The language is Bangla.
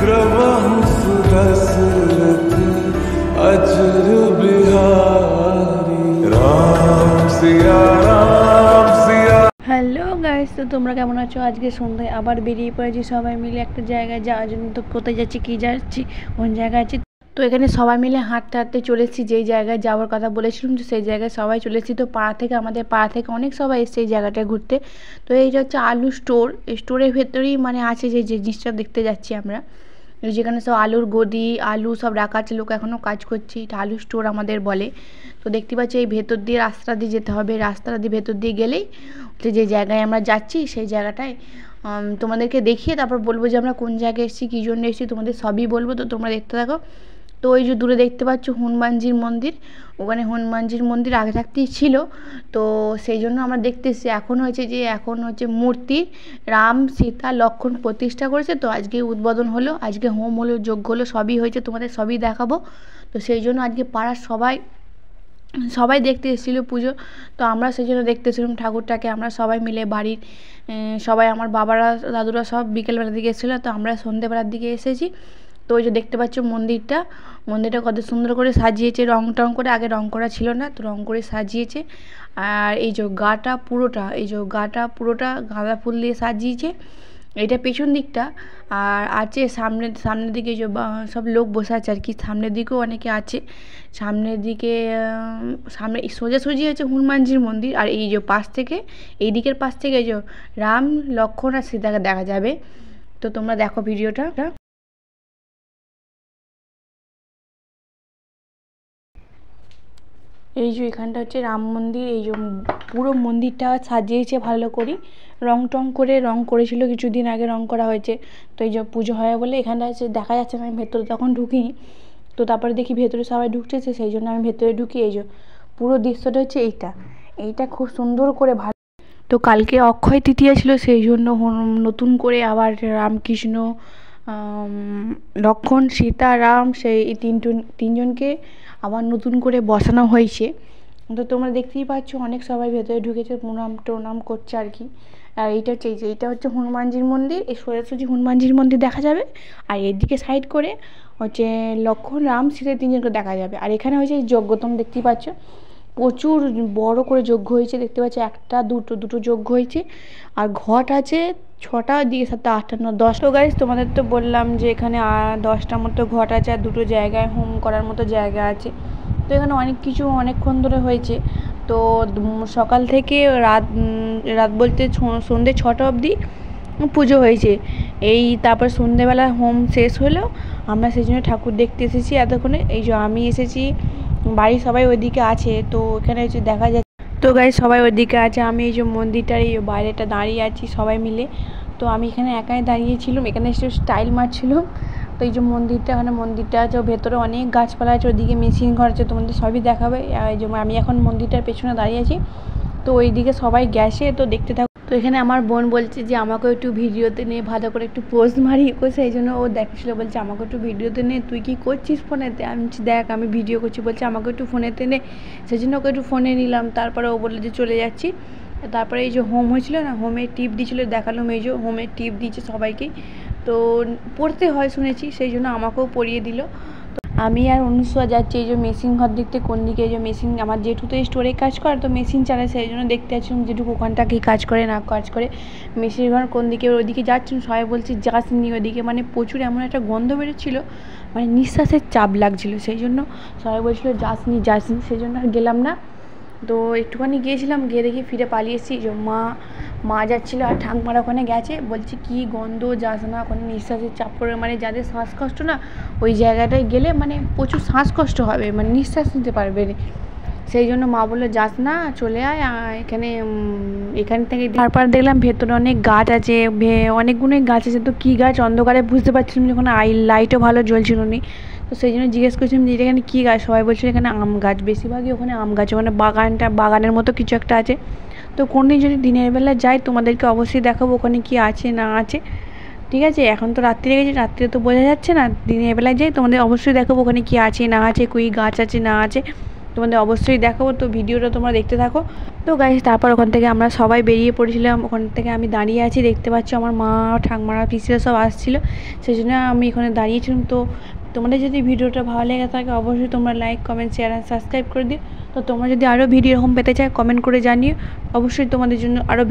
प्रवाह सुरसरत अजर बिहारी राम सिया राम सिया। হ্যালো গাইস, তো তোমরা কেমন আছো? আজকে সন্ধ্যায় আবার বেরিয়ে পড়েছি সবাই মিলে একটা জায়গায় যাওয়ার জন্য। তো কোথায় যাচ্ছি, কী যাচ্ছি, কোন জায়গায় আছি, তো এখানে সবাই মিলে হাঁটতে হাঁটতে চলে এসেছি যেই জায়গায় যাওয়ার কথা বলেছিলাম। তো সেই জায়গায় সবাই চলে এসেছি। তো আমাদের পাড়া থেকে অনেক সবাই এসেছে এই জায়গাটায় ঘুরতে। তো এইটা হচ্ছে আলু স্টোর। এই স্টোরের ভেতরেই মানে আছে যে জিনিসটা দেখতে যাচ্ছি আমরা, যেখানে সব আলুর গদি, আলু সব রাখা আছে। লোক এখনও কাজ করছে। এটা আলু স্টোর আমাদের বলে। তো দেখতে পাচ্ছি এই ভেতর দিয়ে রাস্তা দিয়ে যেতে হবে। রাস্তাটা দিয়ে ভেতর দিয়ে গেলেই যে জায়গায় আমরা যাচ্ছি সেই জায়গাটায় তোমাদেরকে দেখিয়ে তারপর বলবো যে আমরা কোন জায়গায় এসেছি, কী জন্য এসেছি, তোমাদের সবই বলবো। তো তোমরা দেখতে থাকো। তো ওই যে দূরে দেখতে পাচ্ছ হনুমানজির মন্দির, ওখানে হনুমানজির মন্দির আগে থাকতেই ছিল। তো সেই জন্য আমরা দেখতে এসেছি। এখন হচ্ছে মূর্তি রাম, সীতা, লক্ষ্মণ প্রতিষ্ঠা করেছে। তো আজকে উদ্বোধন হলো, আজকে হোম হলো, যজ্ঞ হলো, সবই হয়েছে, তোমাদের সবই দেখাবো। তো সেই জন্য আজকে পাড়ার সবাই দেখতে এসেছিলো পুজো। তো আমরা সেই জন্য দেখতে এসেছিলাম ঠাকুরটাকে। আমরা সবাই মিলে বাড়ির সবাই, আমার বাবারা, দাদুরা সব বিকেলবেলার দিকে এসেছিলো। তো আমরা সন্ধ্যেবেলার দিকে এসেছি। তো ওই যে দেখতে পাচ্ছ মন্দিরটা কত সুন্দর করে সাজিয়েছে, রং টং করে। আগে রং করা ছিল না, তো রং করে সাজিয়েছে। আর এই যে গাটা পুরোটা গাঁদা ফুল দিয়ে সাজিয়েছে। এটা পেছন দিকটা। আর আছে সামনের দিকে যে সব লোক বসে আছে আর কি। সামনের দিকেও অনেকে আছে। সামনের দিকে সামনে সোজাসুজি আছে হনুমানজির মন্দির। আর এই যে এই দিকের পাশ থেকে এই যে রাম, লক্ষ্মণ আর সীতাকে দেখা যাবে। তো তোমরা দেখো ভিডিওটা। এই যে এখানটা হচ্ছে রাম মন্দির। এই যে পুরো মন্দিরটা সাজিয়েছে ভালো করে, রং টং করে রং করেছিল কিছুদিন আগে, রং করা হয়েছে। তো এই যে পুজো হয় বলে এখানটা হচ্ছে দেখা যাচ্ছে না, আমি ভেতরে তখন ঢুকিনি। তো তারপরে দেখি ভেতরে সবাই ঢুকতেছে, সেই জন্য আমি ভেতরে ঢুকি। এই যে পুরো দৃশ্যটা হচ্ছে এইটা খুব সুন্দর করে ভালো। তো কালকে অক্ষয় তৃতীয়া ছিল, সেই জন্য নতুন করে আবার রামকৃষ্ণ, লক্ষ্মণ, সীতা, রাম সেই তিনজনকে আবার নতুন করে বসানো হয়েছে। তো তোমরা দেখতেই পাচ্ছ অনেক সবাই ভেতরে ঢুকেছে, প্রণাম করছে আর কি। আর এইটা হচ্ছে হনুমানজির মন্দির। এই সোজাসুজি হনুমানজির মন্দির দেখা যাবে। আর এদিকে সাইড করে হচ্ছে লক্ষ্মণ, রাম, সীতা তিনজনকে দেখা যাবে। আর এখানে হয়েছে যজ্ঞ, তোমরা দেখতেই পাচ্ছ প্রচুর বড় করে যজ্ঞ হয়েছে। দেখতে পাচ্ছ একটা দুটো যজ্ঞ হয়েছে। আর ঘট আছে 6টা, দিকে 7টা, 8টা, 9, 10টা। গাইস তোমাদের তো বললাম যে এখানে 10টার মতো ঘট আছে। আর 2টো জায়গায় হোম করার মতো জায়গা আছে। তো এখানে অনেকক্ষণ ধরে হয়েছে। তো সকাল থেকে রাত বলতে সন্ধ্যে 6টা অবধি পুজো হয়েছে। তারপর সন্ধ্যেবেলা হোম শেষ হলো। আমরা সেই জন্য ঠাকুর দেখতে এসেছি এতক্ষণে। এই যে আমি এসেছি, বাড়ির সবাই ওইদিকে আছে। তো এখানে হচ্ছে দেখা যাচ্ছে। তো গাইস সবাই ওইদিকে আছে, আমি এই যে মন্দিরটার এই বাইরেটা দাঁড়িয়ে আছি সবাই মিলে। তো আমি এখানে একাই দাঁড়িয়েছিলাম, এখানে একটু স্টাইল মারছিলাম। তো এই যে মন্দিরটা আছে, ভেতরে অনেক গাছপালা আছে, ওইদিকে মেশিন ঘর আছে, তোমাদের সবই দেখাবে। এই যে আমি এখন মন্দিরটার পেছনে দাঁড়িয়ে আছি। তো ওইদিকে সবাই গেছে, তো দেখতে থাকো। তো এখানে আমার বোন বলছে যে আমাকেও একটু ভিডিওতে নিয়ে ভালো করে একটু পোস্ট মারি, সেই জন্য ও দেখছিল, বলছে আমাকে একটু ভিডিওতে নে, তুই কি করছিস ফোনেতে? আমি বলছি দেখ আমি ভিডিও করছি। বলছে আমাকে একটু ফোনেতে নে, সেই জন্য ওকে একটু ফোনে নিলাম। তারপরে ও বললো যে চলে যাচ্ছি। তারপরে এই যে হোম হয়েছিল না, হোমের টিপ দিয়েছিলো, দেখালাম। এই যে হোমের টিপ দিয়েছে সবাইকেই। তো পড়তে হয় শুনেছি, সেই জন্য আমাকেও পড়িয়ে দিল। আমি আর অনুষ্কা যাচ্ছি এই যে মেশিন ঘর দেখতে। কোন দিকে এই যে মেশিন, আমার জেঠু তো স্টোরে কাজ করে, তো মেশিন চালায়, সেই জন্য দেখতে যাচ্ছিলাম জেঠু ওখানটা কী কাজ করে না কাজ করে। মেশিন ঘর কোন দিকে, ওইদিকে যাচ্ছিলাম। সবাই বলছি যাস নি ওইদিকে, মানে প্রচুর এমন একটা গন্ধ বেরোচ্ছিলো, মানে নিঃশ্বাসের চাপ লাগছিলো। সেই জন্য সবাই বলছিলো যাস নি, সেই জন্য আর গেলাম না। তো একটুখানি গিয়েছিলাম, গিয়ে দেখি ফিরে পালিয়ে এসেছি। যে মা যাচ্ছিলো আর ঠাকুমারা ওখানে গেছে, বলছি কি গন্ধ, যাস না ওখানে, নিঃশ্বাসের চাপ পড়ে, মানে যাদের শ্বাসকষ্ট না ওই জায়গাটায় গেলে মানে প্রচুর শ্বাসকষ্ট হবে, মানে নিঃশ্বাস নিতে পারবে না। সেই জন্য মা বললো যাস না, চলে আয় এখান থেকে। তারপর দেখলাম ভেতরে অনেক গাছ আছে, অনেকগুলোই গাছ আছে। তো কী গাছ অন্ধকারে বুঝতে পারছিলাম, যখন লাইটও ভালো জ্বলছিল না। তো সেই জন্য জিজ্ঞেস করছিলাম যে এখানে কী গাছ। সবাই বলছিল এখানে আম গাছ, বেশিরভাগই ওখানে আম গাছ, ওখানে বাগানের মতো কিছু একটা আছে। তো কোনদিন যদি দিনের বেলা যাই তোমাদেরকে অবশ্যই দেখাবো ওখানে কি আছে না আছে। ঠিক আছে, এখন তো রাত্রে গেছি, রাত্রে তো বোঝা যাচ্ছে না, দিনের বেলায় যাই তোমাদের অবশ্যই দেখাবো ওখানে কি আছে না আছে, কুই গাছ আছে না আছে। তোমাদের অবশ্যই দেখাবো। তো ভিডিওটা তোমরা দেখতে থাকো। তো গাইস তারপর ওখান থেকে আমরা সবাই বেরিয়ে পড়েছিলাম। ওখান থেকে আমি দাঁড়িয়ে আছি, দেখতে পাচ্ছ আমার মা, ঠাকমারা, পিসিরা সব আসছিলো, সেই জন্য আমি এখানে দাঁড়িয়েছিলাম। তো তোমাদের যদি ভিডিওটা ভালো লেগে থাকে অবশ্যই তোমরা লাইক, কমেন্ট, শেয়ার আর সাবস্ক্রাইব করে দিও। তো তোমরা যদি আরও ভিডিও এরকম পেতে চাও কমেন্ট করে জানিও, অবশ্যই তোমাদের জন্য আরও